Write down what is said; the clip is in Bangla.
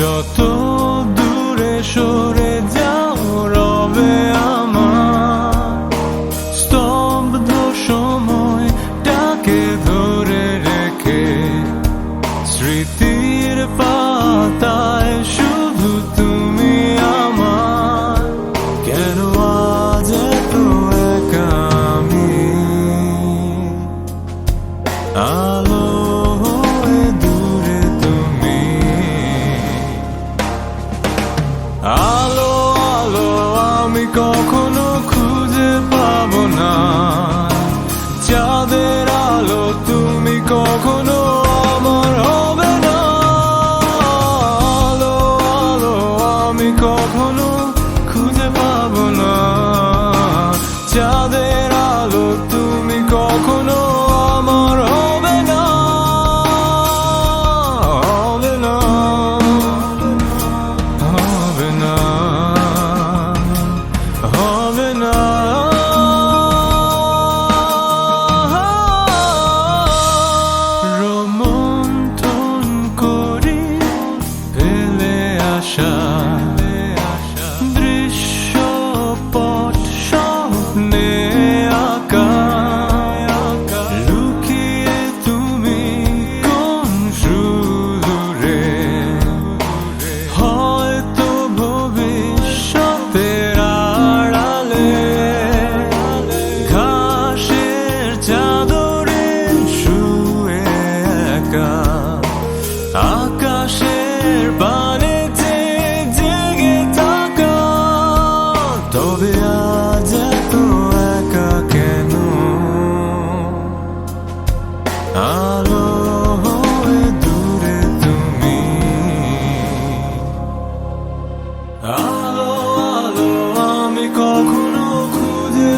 যত দূরে সরে যাও রবে আমার স্তব্ধ সময়টাকে ধরে রেখে স্মৃতির পাতায় শুধু তুমি আমার। কেন আজ এত একা আমি? আলো হয়ে দূরে তুমি, আলো আলো আমি কখনো খুঁজে পাবো না। চাঁদের আলো তুমি কখনো আমার হবে না। আলো আলো আমি কখনো খুঁজে পাবো না। চাঁদের আলো তুমি কখনো আমার হবে না, হবে না, হবে না, হবে না। রোমন্থন করি ফেলে আসা দৃশ্যপট স্বপ্নে আঁকা। লুকিয়ে তুমি কোন সুদূরে, হয়তো ভবিষ্যতের আড়ালে ঘাসের চাদরে শুয়ে একা। আকাশের পানেতে জেগে থাকা, তবে আজ এত একা কেন? আলো হয়ে দূরে তুমি, আলো আলো আমি কখনো খুঁজে